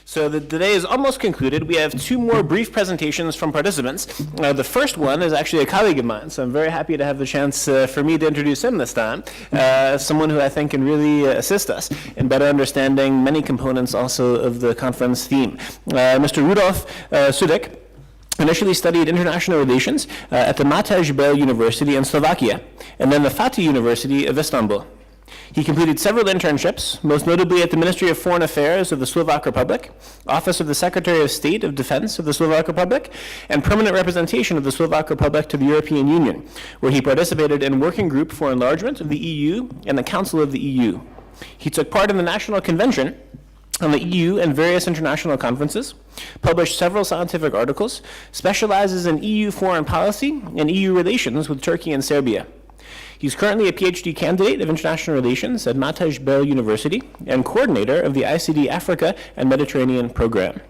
So the day is almost concluded. We have two more brief presentations from participants. The first one is actually a colleague of mine, so I'm very happy to have the chance for me to introduce him this time. Someone who I think can really assist us in better understanding many components also of the conference theme. Mr. Rudolf Šulík initially studied international relations at the Matej Bel University in Slovakia, and then the Fatih University of Istanbul. He completed several internships, most notably at the Ministry of Foreign Affairs of the Slovak Republic, Office of the Secretary of State of Defense of the Slovak Republic, and permanent representation of the Slovak Republic to the European Union, where he participated in Working Group for Enlargement of the EU and the Council of the EU. He took part in the National Convention on the EU and various international conferences, published several scientific articles, specializes in EU foreign policy and EU relations with Turkey and Serbia. He's currently a PhD candidate of international relations at Matej Bel University and coordinator of the ICD Africa and Mediterranean program.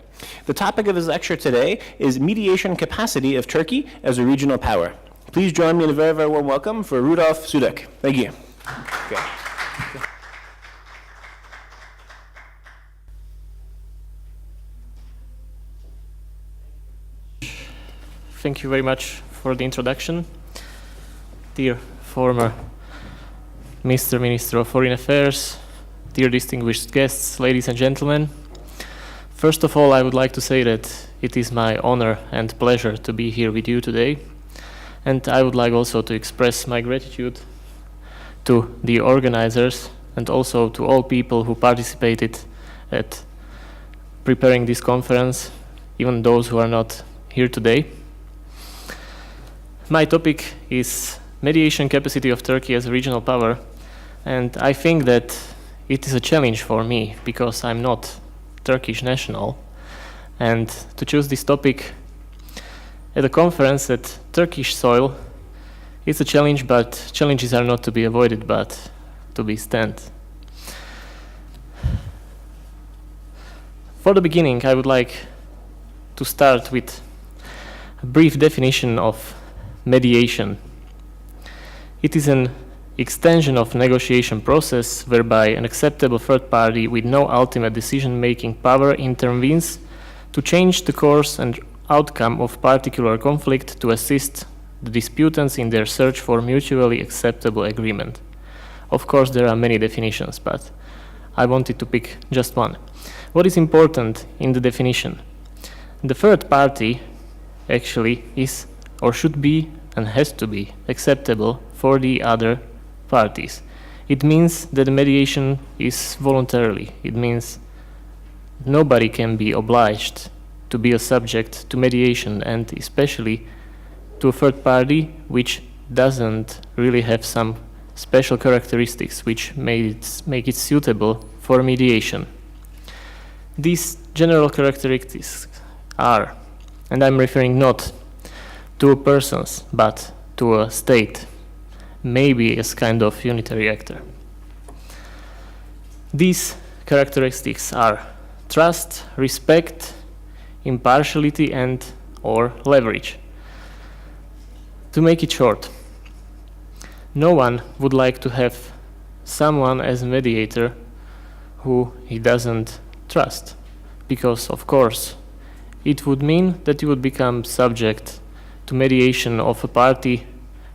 The topic of his lecture today is mediation capacity of Turkey as a regional power. Please join me in a very, very warm welcome for Rudolf Šulík. Thank you. Okay. Thank you very much for the introduction. Dear former Mr. Minister of Foreign Affairs, dear distinguished guests, ladies and gentlemen. First of all, I would like to say that it is my honor and pleasure to be here with you today. And I would like also to express my gratitude to the organizers and also to all people who participated at preparing this conference, even those who are not here today. My topic is mediation capacity of Turkey as a regional power, and I think that it is a challenge for me because I'm not Turkish national, and to choose this topic at a conference at Turkish soil is a challenge, but challenges are not to be avoided but to be stand. For the beginning, I would like to start with a brief definition of mediation. It is an extension of negotiation process whereby an acceptable third party with no ultimate decision-making power intervenes to change the course and outcome of particular conflict to assist the disputants in their search for mutually acceptable agreement. Of course, there are many definitions, but I wanted to pick just one. What is important in the definition? The third party actually is or should be and has to be acceptable for the other parties. It means that the mediation is voluntarily. It means nobody can be obliged to be a subject to mediation, and especially to a third party which doesn't really have some special characteristics which make it suitable for mediation. These general characteristics are, and I'm referring not to persons, but to a state, maybe as kind of unitary actor. These characteristics are trust, respect, impartiality, and or leverage. To make it short, no one would like to have someone as a mediator who he doesn't trust, because of course it would mean that you would become subject to mediation of a party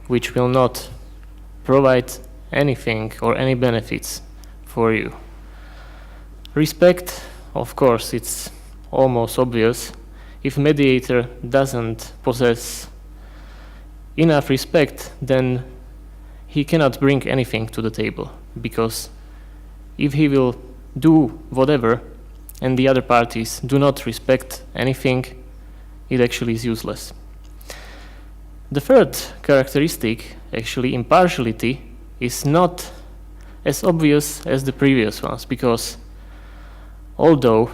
which will not provide anything or any benefits for you. Respect, of course, it's almost obvious. If a mediator doesn't possess enough respect, then he cannot bring anything to the table, because if he will do whatever and the other parties do not respect anything, it actually is useless. The third characteristic, actually impartiality, is not as obvious as the previous ones, because although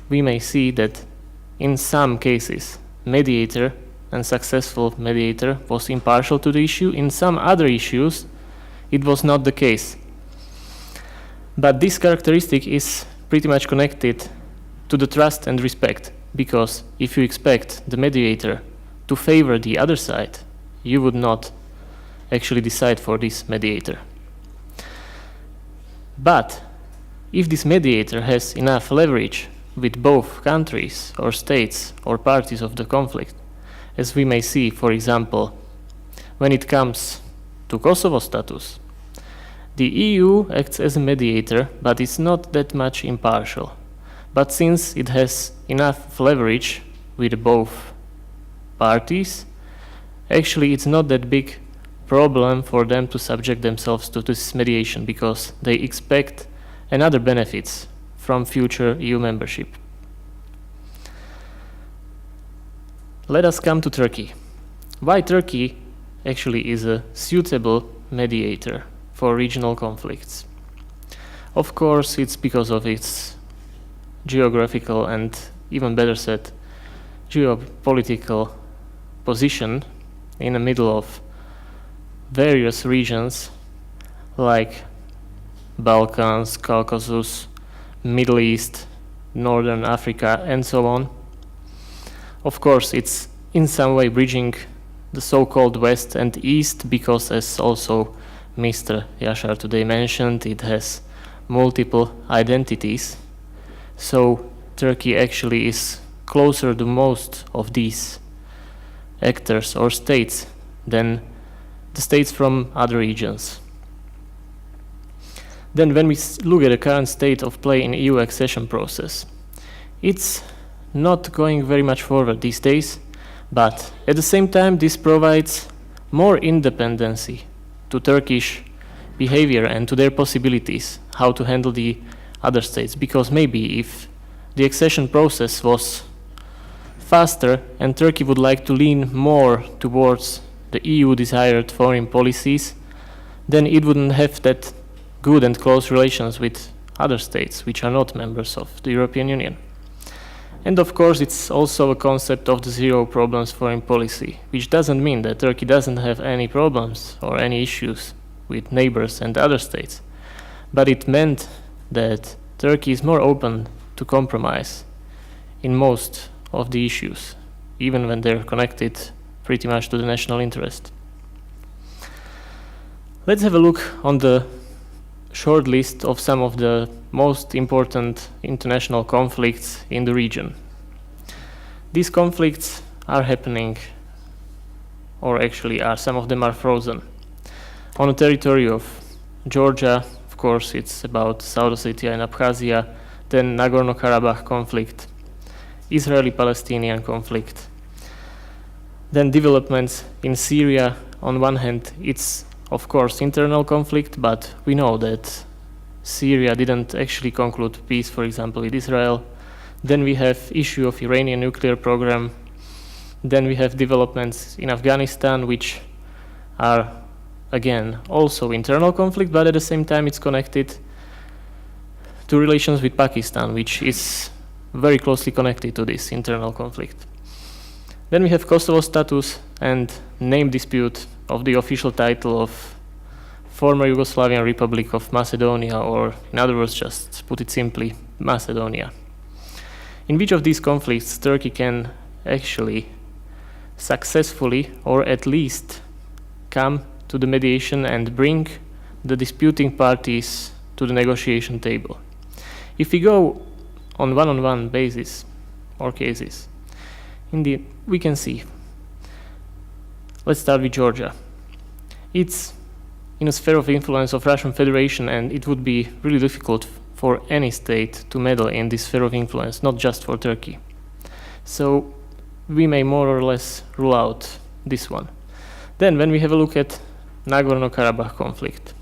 we may see that in some cases mediator and successful mediator was impartial to the issue, in some other issues it was not the case. But this characteristic is pretty much connected to the trust and respect, because if you expect the mediator to favor the other side, you would not actually decide for this mediator. But if this mediator has enough leverage with both countries or states or parties of the conflict, as we may see, for example, when it comes to Kosovo status, the EU acts as a mediator, but it's not that much impartial. But since it has enough leverage with both parties, actually it's not that big problem for them to subject themselves to this mediation because they expect another benefits from future EU membership. Let us come to Turkey. Why Turkey actually is a suitable mediator for regional conflicts? Of course, it's because of its geographical and, even better said, geopolitical position in the middle of various regions like Balkans, Caucasus, Middle East, Northern Africa, and so on. Of course, it's in some way bridging the so-called West and East because, as also Mr. Yashar today mentioned, it has multiple identities. So Turkey actually is closer to most of these actors or states than the states from other regions. Then when we look at the current state of play in EU accession process, it's not going very much forward these days, but at the same time this provides more independency to Turkish behavior and to their possibilities how to handle the other states, because maybe if the accession process was faster and Turkey would like to lean more towards the EU desired foreign policies, then it wouldn't have that good and close relations with other states which are not members of the European Union. And of course it's also a concept of the zero problems foreign policy, which doesn't mean that Turkey doesn't have any problems or any issues with neighbors and other states, but it meant that Turkey is more open to compromise in most of the issues, even when they're connected pretty much to the national interest. Let's have a look on the short list of some of the most important international conflicts in the region. These conflicts are happening, or actually some of them are frozen. On the territory of Georgia, of course, it's about South Ossetia and Abkhazia, then Nagorno-Karabakh conflict, Israeli-Palestinian conflict. Then developments in Syria, on one hand, it's of course internal conflict, but we know that Syria didn't actually conclude peace, for example, with Israel. Then we have issue of Iranian nuclear program. Then we have developments in Afghanistan, which are again also internal conflict, but at the same time it's connected to relations with Pakistan, which is very closely connected to this internal conflict. Then we have Kosovo status and name dispute of the official title of former Yugoslavian Republic of Macedonia, or in other words, just put it simply, Macedonia. In which of these conflicts Turkey can actually successfully, or at least come to the mediation and bring the disputing parties to the negotiation table. If we go on one-on-one basis or cases, indeed, we can see. Let's start with Georgia. It's in a sphere of influence of Russian Federation, and it would be really difficult for any state to meddle in this sphere of influence, not just for Turkey. So we may more or less rule out this one. Then when we have a look at Nagorno-Karabakh conflict,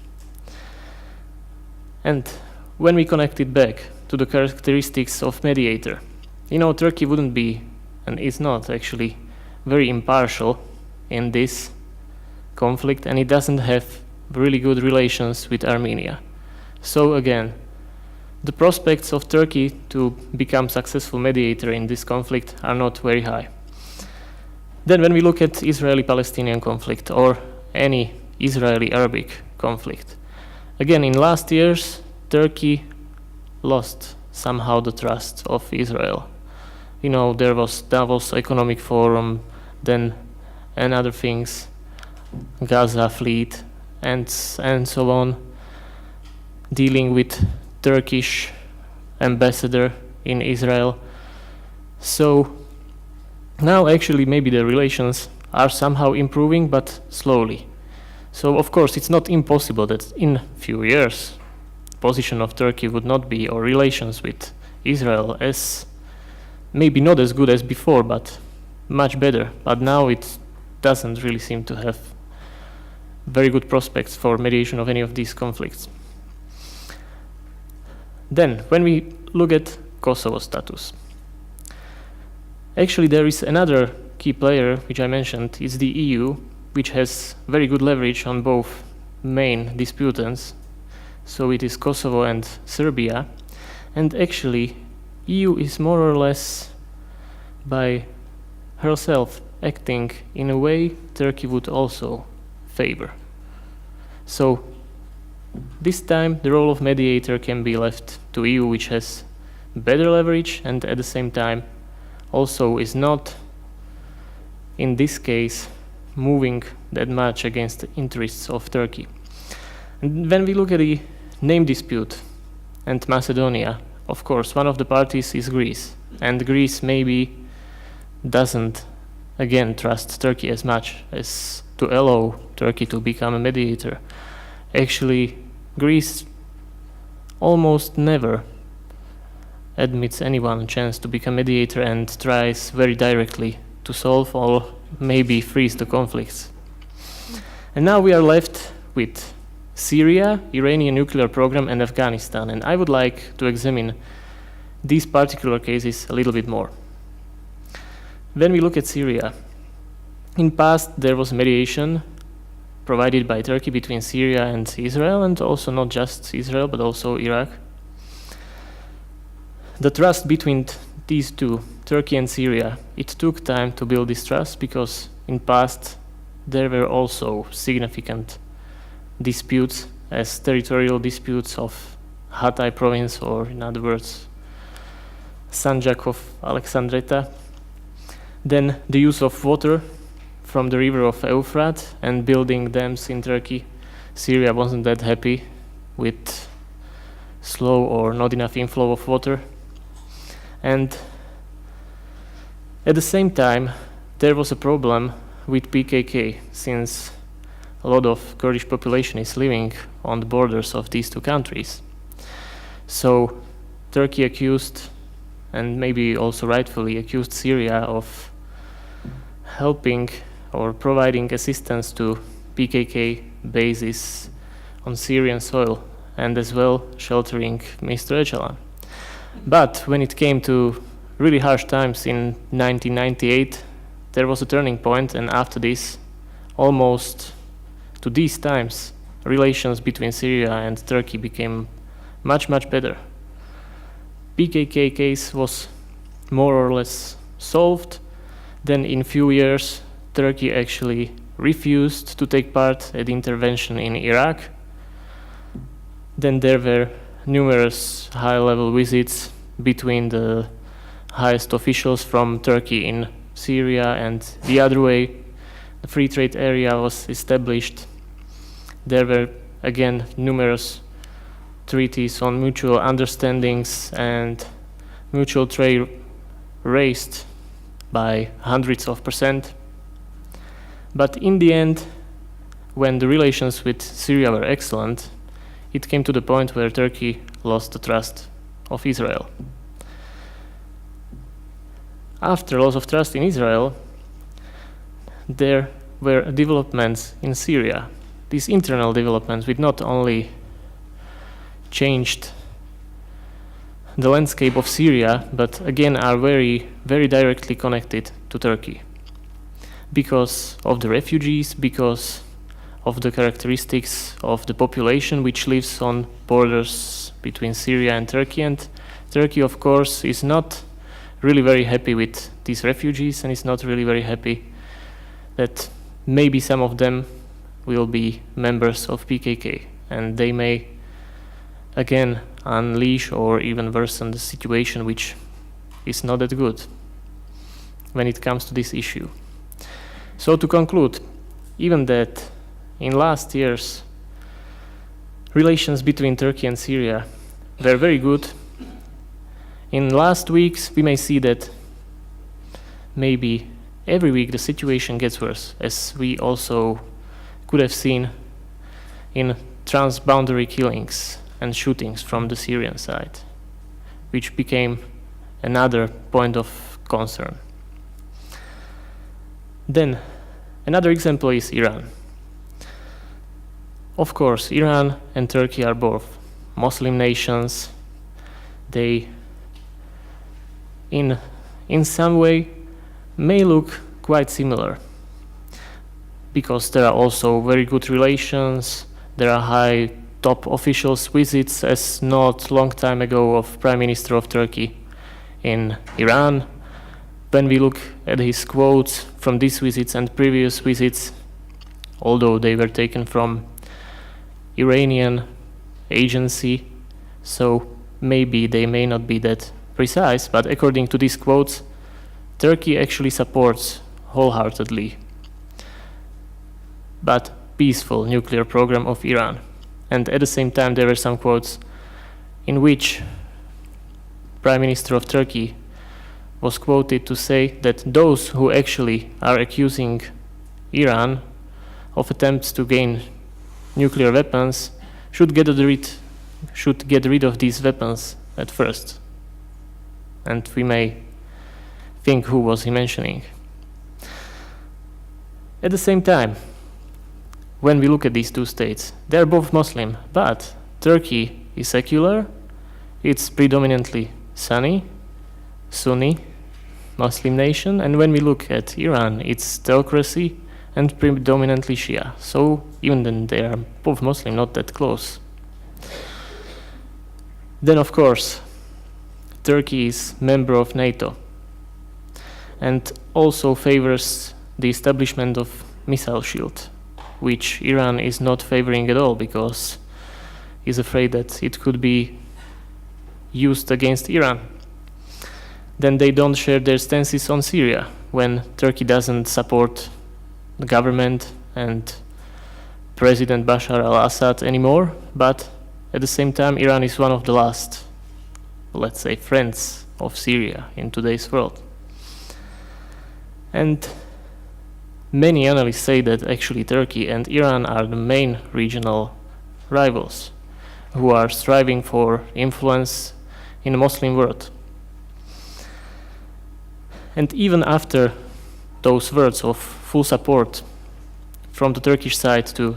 and when we connect it back to the characteristics of mediator, Turkey wouldn't be, and is not actually, very impartial in this conflict, and it doesn't have really good relations with Armenia. So again, the prospects of Turkey to become successful mediator in this conflict are not very high. Then when we look at Israeli-Palestinian conflict or any Israeli-Arabic conflict, again, in last years, Turkey lost somehow the trust of Israel. There was Davos Economic Forum, then and other things, Gaza fleet, and so on, dealing with Turkish ambassador in Israel. So now actually maybe the relations are somehow improving, but slowly. So of course it's not impossible that in few years position of Turkey would not be, or relations with Israel, as maybe not as good as before, but much better. But now it doesn't really seem to have very good prospects for mediation of any of these conflicts. Then, when we look at Kosovo status, actually there is another key player which I mentioned, is the EU, which has very good leverage on both main disputants. So it is Kosovo and Serbia, and actually EU is more or less by herself acting in a way Turkey would also favor. So this time the role of mediator can be left to EU, which has better leverage and at the same time also is not in this case moving that much against the interests of Turkey. And when we look at the name dispute and Macedonia, of course one of the parties is Greece, and Greece maybe doesn't again trust Turkey as much as to allow Turkey to become a mediator. Actually, Greece almost never admits anyone a chance to become mediator and tries very directly to solve or maybe freeze the conflicts. And now we are left with Syria, Iranian nuclear program, and Afghanistan. And I would like to examine these particular cases a little bit more. When we look at Syria, in past there was mediation provided by Turkey between Syria and Israel, and also not just Israel, but also Iraq. The trust between these two, Turkey and Syria, it took time to build this trust because in past there were also significant disputes as territorial disputes of Hatay province, or in other words, Sanjak of Alexandretta. Then the use of water from the river of Euphrates and building dams in Turkey. Syria wasn't that happy with slow or not enough inflow of water. And at the same time, there was a problem with PKK, since a lot of Kurdish population is living on the borders of these two countries. So Turkey accused, and maybe also rightfully accused, Syria of helping or providing assistance to PKK bases on Syrian soil, and as well sheltering Mr. Öcalan. But when it came to really harsh times in 1998, there was a turning point, and after this, almost to these times, relations between Syria and Turkey became much, much better. PKK case was more or less solved. Then in few years, Turkey actually refused to take part at the intervention in Iraq. Then there were numerous high-level visits between the highest officials from Turkey in Syria, and the other way, the free trade area was established. There were again numerous treaties on mutual understandings, and mutual trade raised by hundreds of %. But in the end, when the relations with Syria were excellent, it came to the point where Turkey lost the trust of Israel. After loss of trust in Israel, there were developments in Syria. These internal developments which not only changed the landscape of Syria, but again are very, very directly connected to Turkey. Because of the refugees, because of the characteristics of the population which lives on borders between Syria and Turkey, of course, is not really very happy with these refugees, and is not really very happy that maybe some of them will be members of PKK, and they may again unleash or even worsen the situation, which is not that good when it comes to this issue. So to conclude, even that in last years relations between Turkey and Syria were very good. In last weeks, we may see that maybe every week the situation gets worse, as we also could have seen in transboundary killings and shootings from the Syrian side, which became another point of concern. Then, another example is Iran. Of course, Iran and Turkey are both Muslim nations. They, in some way, may look quite similar, because there are also very good relations. There are high top officials visits, as not long time ago of Prime Minister of Turkey in Iran. When we look at his quotes from these visits and previous visits, although they were taken from Iranian agency, so maybe they may not be that precise, but according to these quotes, Turkey actually supports wholeheartedly but peaceful nuclear program of Iran. And at the same time, there were some quotes in which Prime Minister of Turkey was quoted to say that those who actually are accusing Iran of attempts to gain nuclear weapons should get rid of these weapons at first. And we may think who was he mentioning. At the same time, when we look at these two states, they are both Muslim, but Turkey is secular, it's predominantly Sunni Muslim nation, and when we look at Iran, it's theocracy and predominantly Shia. So even then they are both Muslim, not that close. Then of course, Turkey is member of NATO and also favors the establishment of missile shield, which Iran is not favoring at all because is afraid that it could be used against Iran. Then they don't share their stances on Syria when Turkey doesn't support the government and President Bashar al-Assad anymore, but at the same time Iran is one of the last, let's say, friends of Syria in today's world. And many analysts say that actually Turkey and Iran are the main regional rivals who are striving for influence in the Muslim world. And even after those words of full support from the Turkish side to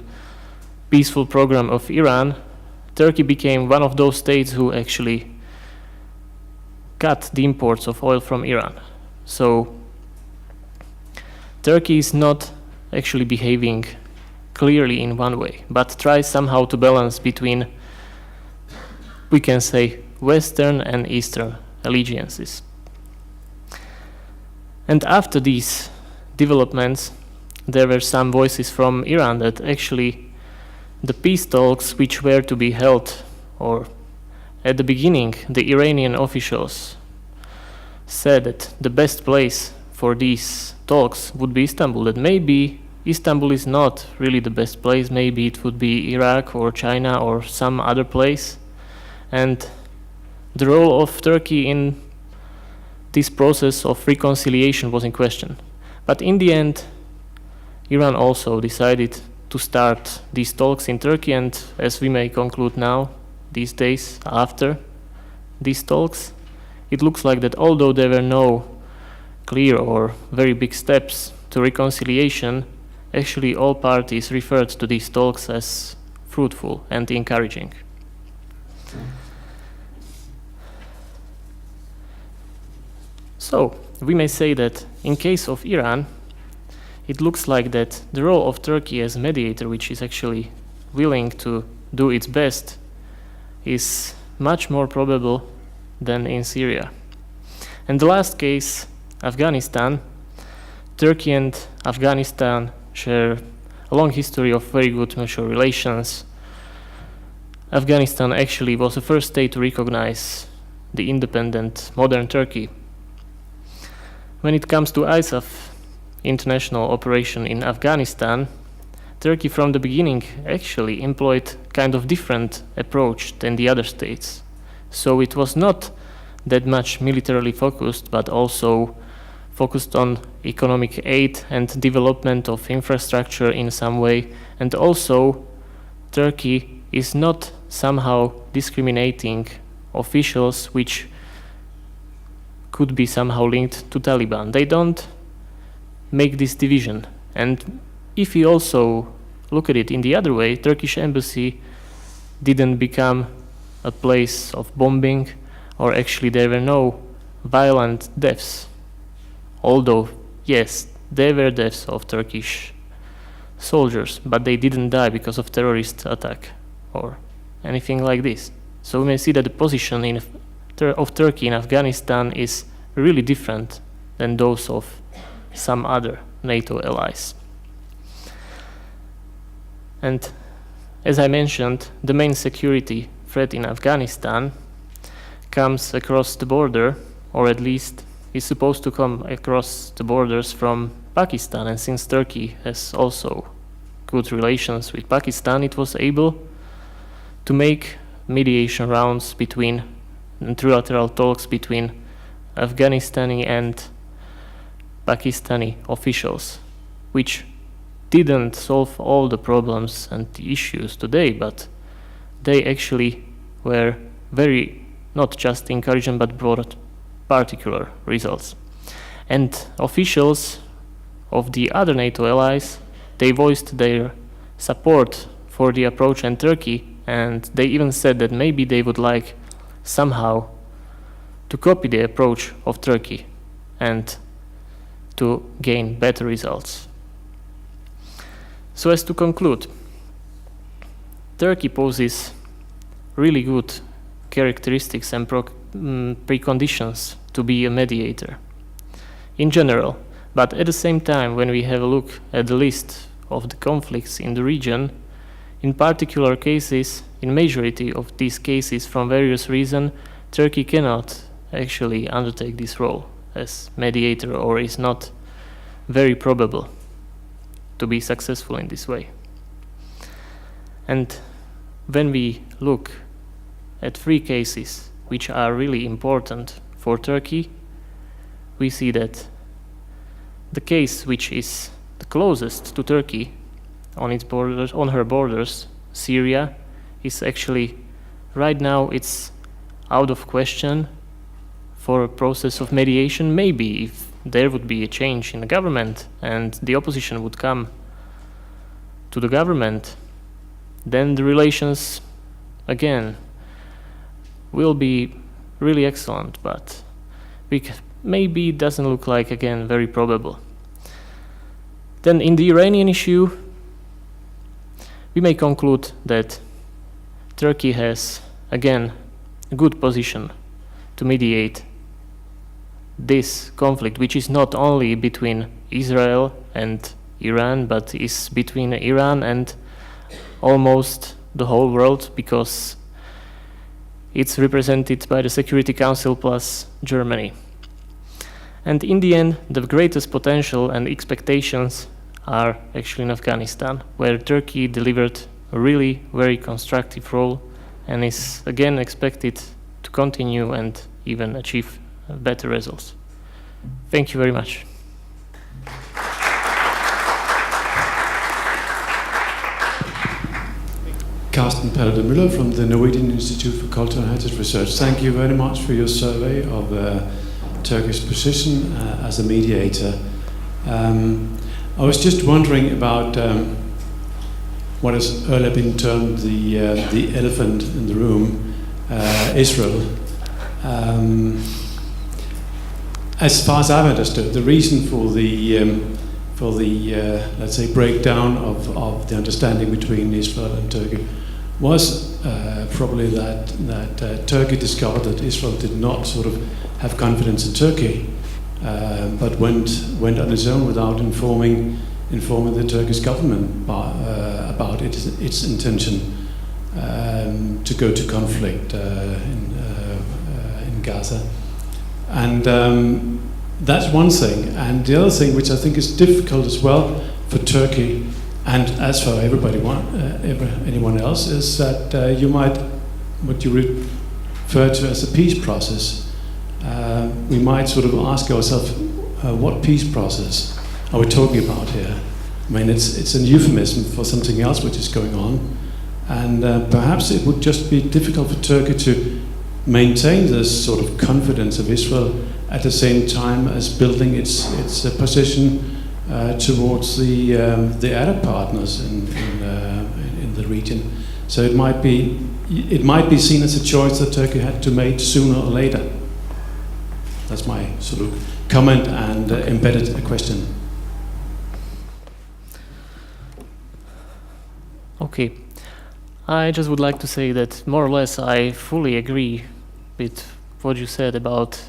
peaceful program of Iran, Turkey became one of those states who actually cut the imports of oil from Iran. So Turkey is not actually behaving clearly in one way, but tries somehow to balance between, we can say, Western and Eastern allegiances. And after these developments, there were some voices from Iran that actually the peace talks which were to be held, or at the beginning, the Iranian officials said that the best place for these talks would be Istanbul, that maybe Istanbul is not really the best place, maybe it would be Iraq or China or some other place. And the role of Turkey in this process of reconciliation was in question. But in the end, Iran also decided to start these talks in Turkey, and as we may conclude now, these days after these talks, it looks like that although there were no clear or very big steps to reconciliation, actually all parties referred to these talks as fruitful and encouraging. So, we may say that in case of Iran, it looks like that the role of Turkey as mediator, which is actually willing to do its best, is much more probable than in Syria. And the last case, Afghanistan, Turkey and Afghanistan share a long history of very good mutual relations. Afghanistan actually was the first state to recognize the independent modern Turkey. When it comes to ISAF, international operation in Afghanistan, Turkey from the beginning actually employed kind of different approach than the other states. So it was not that much militarily focused, but also focused on economic aid and development of infrastructure in some way. And also, Turkey is not somehow discriminating officials which could be somehow linked to Taliban. They don't make this division. And if you also look at it in the other way, Turkish embassy didn't become a place of bombing, or actually there were no violent deaths. Although, yes, there were deaths of Turkish soldiers, but they didn't die because of terrorist attack or anything like this. So we may see that the position of Turkey in Afghanistan is really different than those of some other NATO allies. And as I mentioned, the main security threat in Afghanistan comes across the border, or at least is supposed to come across the borders from Pakistan. And since Turkey has also good relations with Pakistan, it was able to make mediation rounds between and trilateral talks between Afghanistani and Pakistani officials, which didn't solve all the problems and the issues today, but they actually were very, not just encouraging, but brought particular results. And officials of the other NATO allies, they voiced their support for the approach in Turkey, and they even said that maybe they would like somehow to copy the approach of Turkey and to gain better results. So as to conclude, Turkey poses really good characteristics and preconditions to be a mediator in general, but at the same time, when we have a look at the list of the conflicts in the region, in particular cases, in majority of these cases, from various reasons, Turkey cannot actually undertake this role as mediator, or is not very probable to be successful in this way. And when we look at 3 cases which are really important for Turkey, we see that the case which is the closest to Turkey on its borders, on her borders, Syria, is actually right now it's out of question for a process of mediation. Maybe if there would be a change in the government and the opposition would come to the government, then the relations again will be really excellent, but maybe it doesn't look like, again, very probable. Then in the Iranian issue, we may conclude that Turkey has, again, a good position to mediate this conflict, which is not only between Israel and Iran, but is between Iran and almost the whole world, because it's represented by the Security Council plus Germany. And in the end, the greatest potential and expectations are actually in Afghanistan, where Turkey delivered a really very constructive role and is again expected to continue and even achieve better results. Thank you very much. Carsten Paludan-Müller from the Norwegian Institute for Cultural and Heritage Research. Thank you very much for your survey of Turkish position as a mediator. I was just wondering about what has earlier been termed the elephant in the room, Israel. As far as I've understood, the reason for the let's say breakdown of the understanding between Israel and Turkey was probably that Turkey discovered that Israel did not sort of have confidence in Turkey, but went on its own without informing the Turkish government about its intention to go to conflict in Gaza. And that's one thing. And the other thing, which I think is difficult as well for Turkey, and as for anyone else, is that you might, what you referred to as a peace process, we might sort of ask ourselves, what peace process are we talking about here? I mean, it's a euphemism for something else which is going on, and perhaps it would just be difficult for Turkey to maintain this sort of confidence of Israel at the same time as building its position towards the Arab partners in the region. So it might be seen as a choice that Turkey had to make sooner or later. That's my sort of comment and embedded question. Okay, I just would like to say that more or less I fully agree with what you said about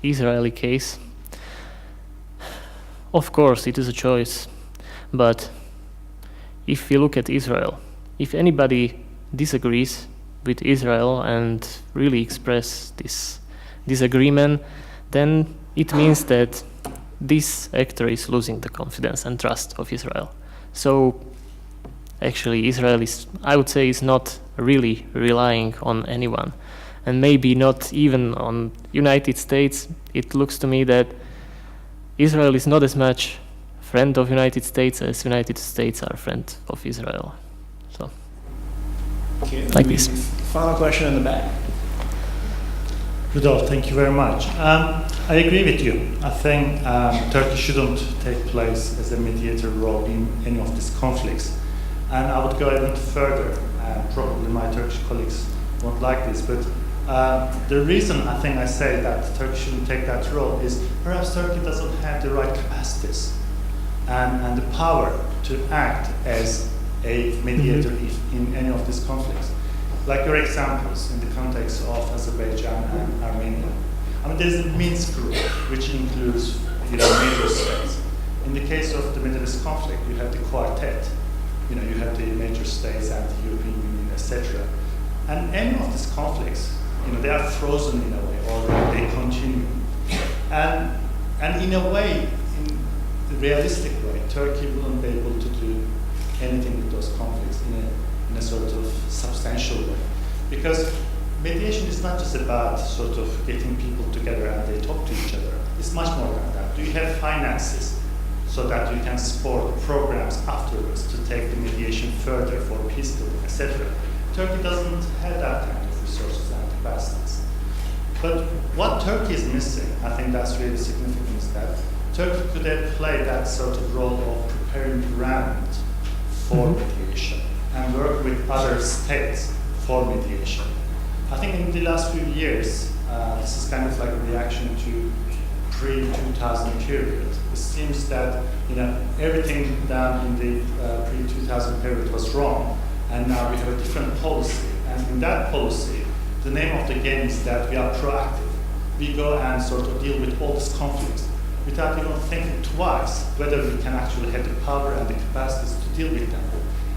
Israeli case. Of course, it is a choice, but if we look at Israel, if anybody disagrees with Israel and really express this disagreement, then it means that this actor is losing the confidence and trust of Israel. So actually Israel is, I would say, is not really relying on anyone, and maybe not even on United States. It looks to me that Israel is not as much friend of United States as United States are friend of Israel. So, Okay, like this. Final question in the back. Rudolf, thank you very much. I agree with you. I think Turkey shouldn't take place as a mediator role in any of these conflicts. And I would go even further. Probably my Turkish colleagues won't like this, but the reason I think I say that Turkey shouldn't take that role is perhaps Turkey doesn't have the right capacities and the power to act as a mediator in any of these conflicts. Like your examples in the context of Azerbaijan and Armenia. I mean, there's a Minsk group, which includes, major states. In the case of the Middle East conflict, you have the quartet. You have the major states and the European Union, etc. And any of these conflicts, they are frozen in a way, or they continue. And in a way, in the realistic way, Turkey wouldn't be able to do anything with those conflicts in a sort of substantial way. Because mediation is not just about sort of getting people together and they talk to each other. It's much more than that. Do you have finances so that you can support programs afterwards to take the mediation further for peacebuilding, etc.? Turkey doesn't have that kind of resources and capacities. But what Turkey is missing, I think that's really significant, is that Turkey could have played that sort of role of preparing the ground for mediation and work with other states for mediation. I think in the last few years, this is kind of like a reaction to pre-2000 period. It seems that everything done in the pre-2000 period was wrong, and now we have a different policy. And in that policy, the name of the game is that we are proactive. We go and sort of deal with all these conflicts without even thinking twice whether we can actually have the power and the capacities to deal with them.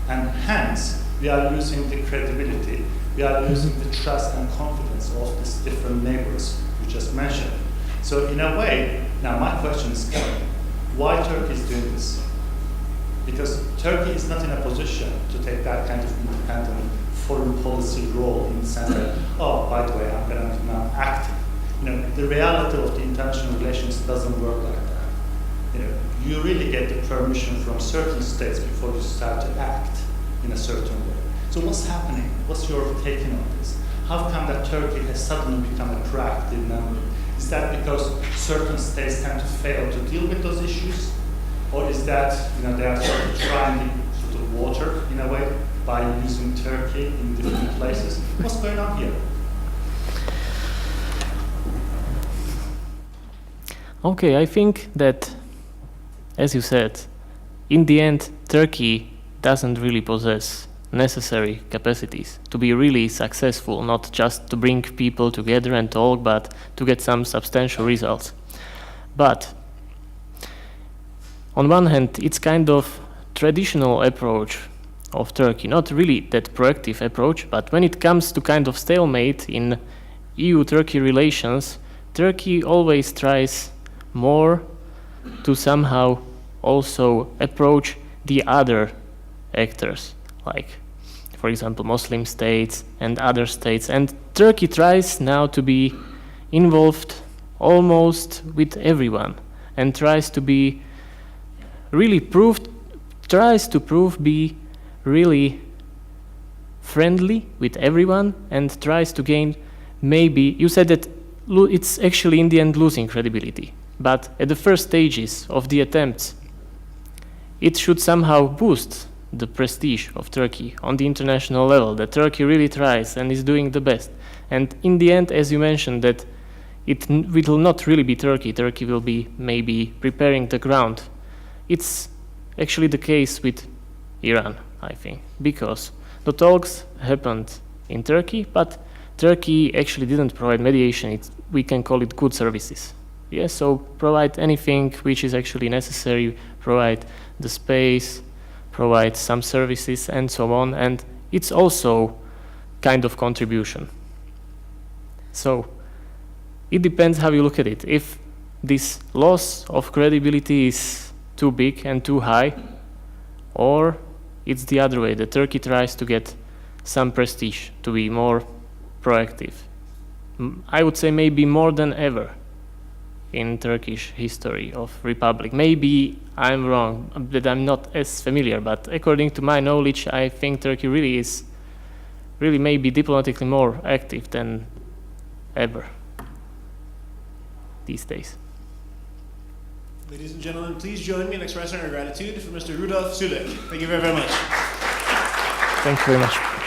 And hence, we are using the credibility, we are using the trust and confidence of these different neighbors you just mentioned. So in a way, now my question is coming, why Turkey is doing this? Because Turkey is not in a position to take that kind of independent foreign policy role in the sense that, oh, by the way, I'm going to now act. The reality of the international relations doesn't work like that. You really get the permission from certain states before you start to act in a certain way. So what's happening? What's your take on this? How come that Turkey has suddenly become a proactive member? Is that because certain states tend to fail to deal with those issues? Or is that they are sort of trying the sort of water in a way by using Turkey in different places? What's going on here? Okay, I think that, as you said, in the end, Turkey doesn't really possess necessary capacities to be really successful, not just to bring people together and talk, but to get some substantial results. But on one hand, it's kind of traditional approach of Turkey, not really that proactive approach, but when it comes to kind of stalemate in EU-Turkey relations, Turkey always tries more to somehow also approach the other actors, like, for example, Muslim states and other states, and Turkey tries now to be involved almost with everyone and tries to be really be really friendly with everyone and tries to gain, maybe, you said that it's actually in the end losing credibility, but at the first stages of the attempts, it should somehow boost the prestige of Turkey on the international level, that Turkey really tries and is doing the best. And in the end, as you mentioned, that it will not really be Turkey. Turkey will be maybe preparing the ground. It's actually the case with Iran, I think, because the talks happened in Turkey, but Turkey actually didn't provide mediation. We can call it good services. Yes, so provide anything which is actually necessary, provide the space, provide some services and so on, and it's also kind of contribution. So it depends how you look at it. If this loss of credibility is too big and too high, or it's the other way, that Turkey tries to get some prestige, to be more proactive. I would say maybe more than ever in Turkish history of republic. Maybe I'm wrong, that I'm not as familiar, but according to my knowledge, I think Turkey really is maybe diplomatically more active than ever these days. Ladies and gentlemen, please join me in expressing our gratitude for Mr. Rudolf Šulík. Thank you very, very much. Thank you very much.